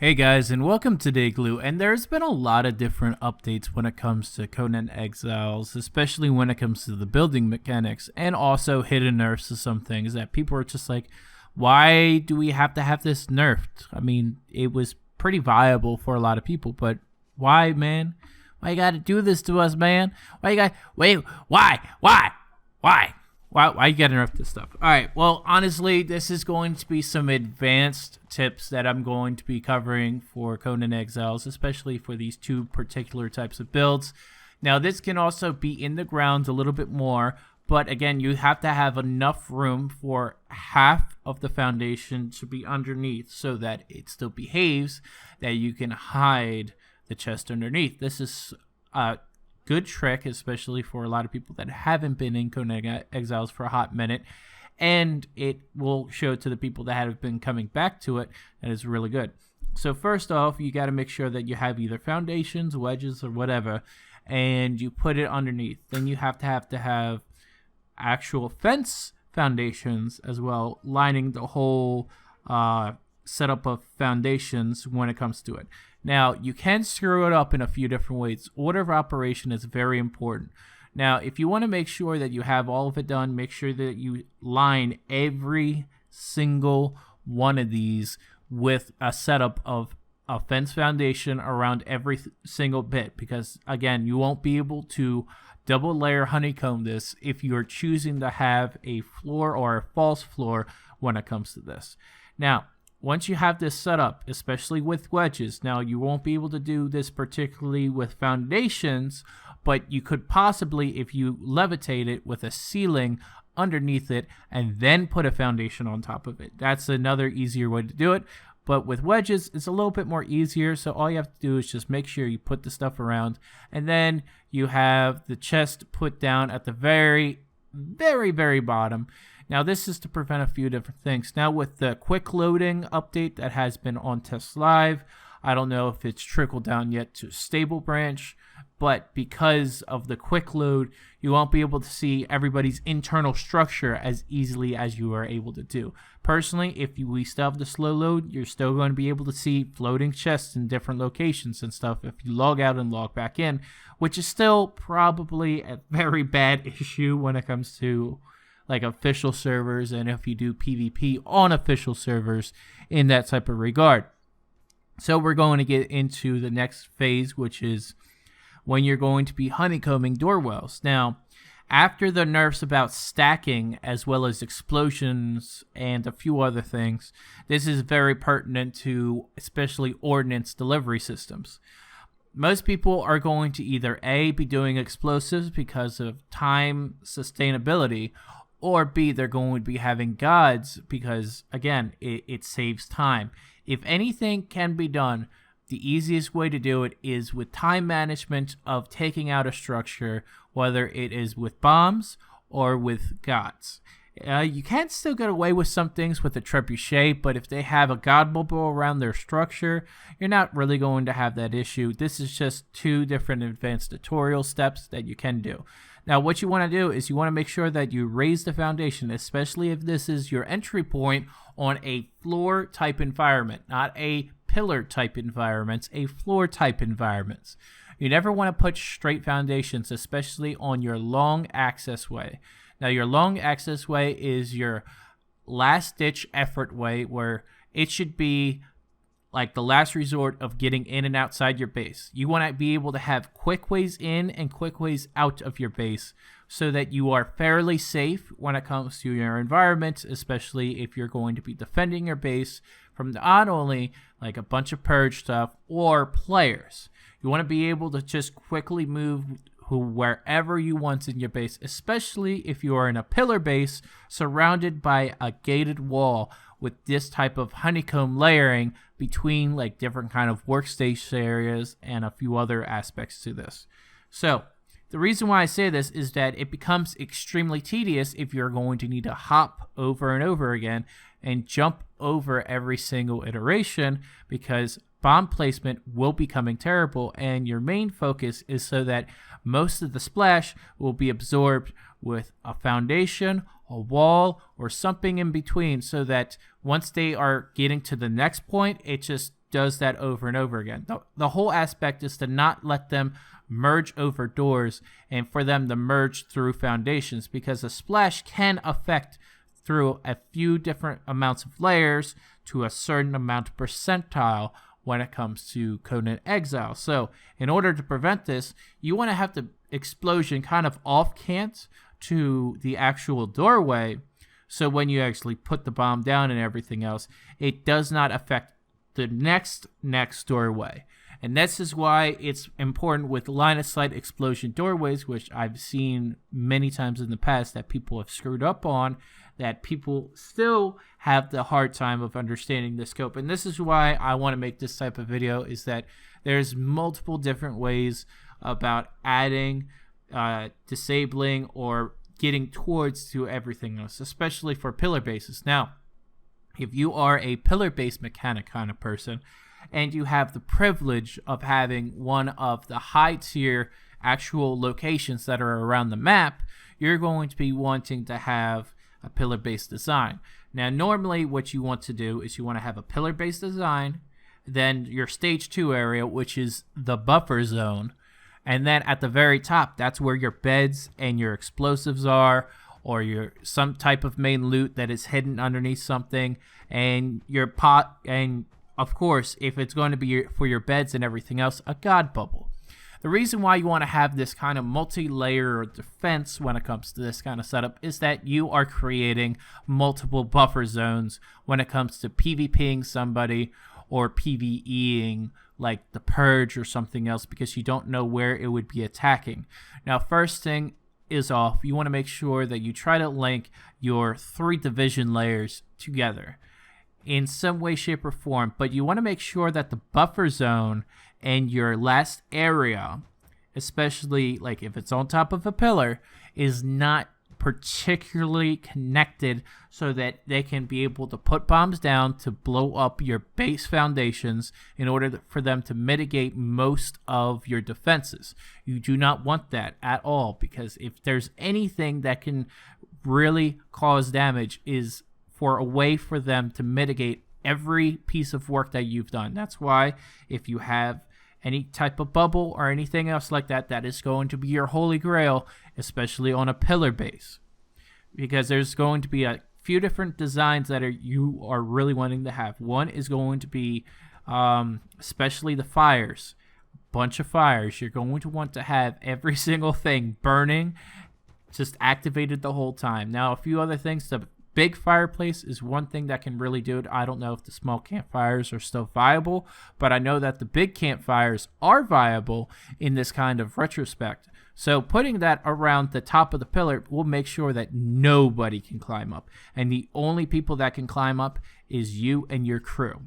Hey guys, and welcome to the Igloo. And there's been a lot of different updates when it comes to Conan Exiles, especially when it comes to the building mechanics and also hidden nerfs to some things that people are just like, why do we have to have this nerfed? I mean, it was pretty viable for a lot of people, but why, man? Why you gotta do this to us, man? Why you got wait? Why? Why? Why you gotta interrupt this stuff? All right. Well, honestly, this is going to be some advanced tips that I'm going to be covering for Conan Exiles, especially for these two particular types of builds. Now, this can also be in the ground a little bit more, but again, you have to have enough room for half of the foundation to be underneath so that it still behaves, that you can hide the chest underneath. This is good trick, especially for a lot of people that haven't been in Conan Exiles for a hot minute, and it will show to the people that have been coming back to it that it's really good. So first off, you got to make sure that you have either foundations, wedges, or whatever, and you put it underneath. Then you have to have actual fence foundations as well, lining the whole setup of foundations when it comes to it. Now, you can screw it up in a few different ways. Order of operation is very important. Now, if you want to make sure that you have all of it done, make sure that you line every single one of these with a setup of a fence foundation around every single bit, because, again, you won't be able to double layer honeycomb this if you're choosing to have a floor or a false floor when it comes to this. Now, once you have this set up, especially with wedges, now you won't be able to do this particularly with foundations, but you could possibly, if you levitate it with a ceiling underneath it and then put a foundation on top of it. That's another easier way to do it. But with wedges, it's a little bit more easier. So all you have to do is just make sure you put the stuff around, and then you have the chest put down at the very, very, very bottom. Now, this is to prevent a few different things. Now, with the quick loading update that has been on test live, I don't know if it's trickled down yet to stable branch, but because of the quick load, you won't be able to see everybody's internal structure as easily as you are able to do. Personally, if we still have the slow load, you're still going to be able to see floating chests in different locations and stuff if you log out and log back in, which is still probably a very bad issue when it comes to like official servers, and if you do PvP on official servers in that type of regard. So we're going to get into the next phase, which is when you're going to be honeycombing door wells. Now, after the nerfs about stacking as well as explosions and a few other things, this is very pertinent to especially ordnance delivery systems. Most people are going to either A, be doing explosives because of time sustainability, or B, they're going to be having gods because, again, it saves time. If anything can be done, the easiest way to do it is with time management of taking out a structure, whether it is with bombs or with gods. You can still get away with some things with a trebuchet, but if they have a god bubble around their structure, you're not really going to have that issue. This is just two different advanced tutorial steps that you can do. Now, what you want to do is you want to make sure that you raise the foundation, especially if this is your entry point on a floor type environment, not a pillar type environments, a floor type environments. You never want to put straight foundations, especially on your long access way. Now, your long access way is your last ditch effort way, where it should be like the last resort of getting in and outside your base. You want to be able to have quick ways in and quick ways out of your base so that you are fairly safe when it comes to your environment, especially if you're going to be defending your base from not only like a bunch of purge stuff or players. You want to be able to just quickly move wherever you want in your base, especially if you are in a pillar base surrounded by a gated wall with this type of honeycomb layering between like different kind of workstation areas and a few other aspects to this. So the reason why I say this is that it becomes extremely tedious if you're going to need to hop over and over again and jump over every single iteration, because bomb placement will be becoming terrible, and your main focus is so that most of the splash will be absorbed with a foundation, a wall, or something in between, so that once they are getting to the next point, it just does that over and over again. The whole aspect is to not let them merge over doors and for them to merge through foundations, because a splash can affect through a few different amounts of layers to a certain amount of percentile when it comes to Conan Exile. So in order to prevent this, you want to have the explosion kind of off cant to the actual doorway, so when you actually put the bomb down and everything else, it does not affect the next doorway. And this is why it's important with line of sight explosion doorways, which I've seen many times in the past that people have screwed up on, that people still have the hard time of understanding the scope. And this is why I want to make this type of video, is that there's multiple different ways about adding, disabling, or getting towards to everything else, especially for pillar bases. Now, if you are a pillar-based mechanic kind of person, and you have the privilege of having one of the high-tier actual locations that are around the map, you're going to be wanting to have a pillar-based design. Now, normally what you want to do is you want to have a pillar-based design, then your stage 2 area, which is the buffer zone, and then at the very top, that's where your beds and your explosives are, or your some type of main loot that is hidden underneath something, and your pot, and of course, if it's going to be for your beds and everything else, a god bubble. The reason why you want to have this kind of multi-layer defense when it comes to this kind of setup is that you are creating multiple buffer zones when it comes to PvPing somebody or PvEing like the Purge or something else, because you don't know where it would be attacking. Now, first thing is off, you want to make sure that you try to link your 3 division layers together in some way, shape, or form, but you want to make sure that the buffer zone and your last area, especially like if it's on top of a pillar, is not particularly connected so that they can be able to put bombs down to blow up your base foundations in order for them to mitigate most of your defenses. You do not want that at all, because if there's anything that can really cause damage is for a way for them to mitigate every piece of work that you've done. That's why if you have any type of bubble or anything else like that, that is going to be your holy grail, especially on a pillar base, because there's going to be a few different designs that you are really wanting to have. One is going to be especially the fires, bunch of fires. You're going to want to have every single thing burning, just activated the whole time. Now, a few other things. The big fireplace is one thing that can really do it. I don't know if the small campfires are still viable, but I know that the big campfires are viable in this kind of retrospect. So putting that around the top of the pillar will make sure that nobody can climb up. And the only people that can climb up is you and your crew.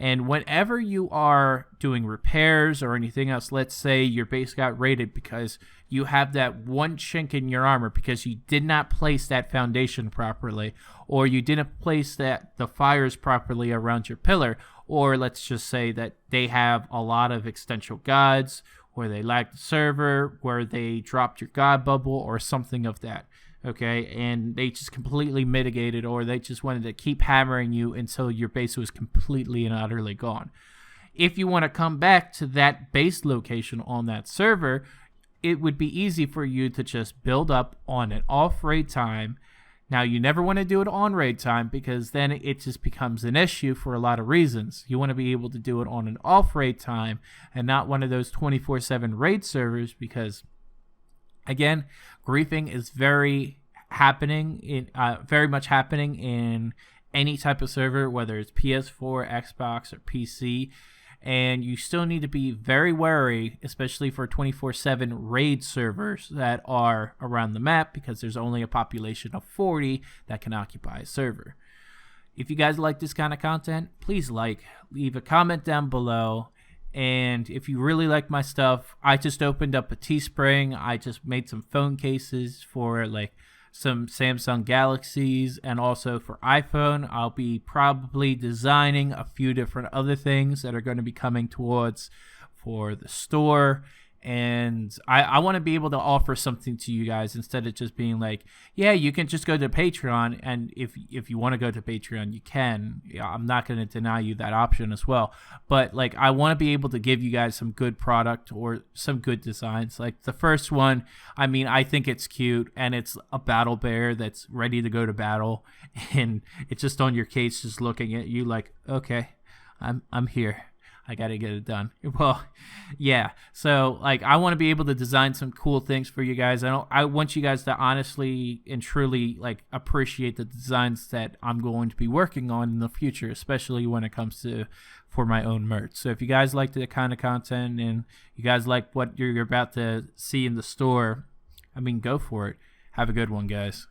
And whenever you are doing repairs or anything else, let's say your base got raided because you have that one chink in your armor because you did not place that foundation properly, or you didn't place the fires properly around your pillar, or let's just say that they have a lot of existential gods, or they lagged the server, where they dropped your god bubble or something of that. Okay, and they just completely mitigated, or they just wanted to keep hammering you until your base was completely and utterly gone. If you want to come back to that base location on that server, it would be easy for you to just build up on an off raid time. Now, you never want to do it on raid time, because then it just becomes an issue for a lot of reasons. You want to be able to do it on an off raid time and not one of those 24/7 raid servers, because again, griefing is very much happening in any type of server, whether it's PS4, Xbox, or PC. And you still need to be very wary, especially for 24/7 raid servers that are around the map, because there's only a population of 40 that can occupy a server. If you guys like this kind of content, please leave a comment down below. And if you really like my stuff, I just opened up a Teespring. I just made some phone cases for like some Samsung Galaxies, and also for iPhone. I'll be probably designing a few different other things that are going to be coming towards for the store And I want to be able to offer something to you guys instead of just being like, yeah, you can just go to Patreon, and if you want to go to Patreon, you can. Yeah, I'm not going to deny you that option as well. But like, I want to be able to give you guys some good product or some good designs. Like the first one, I mean, I think it's cute, and it's a battle bear that's ready to go to battle, and it's just on your case, just looking at you like, okay, I'm here. I got to get it done. Well, yeah. So like, I want to be able to design some cool things for you guys. I want you guys to honestly and truly like appreciate the designs that I'm going to be working on in the future, especially when it comes to for my own merch. So if you guys like the kind of content and you guys like what you're about to see in the store, I mean, go for it. Have a good one, guys.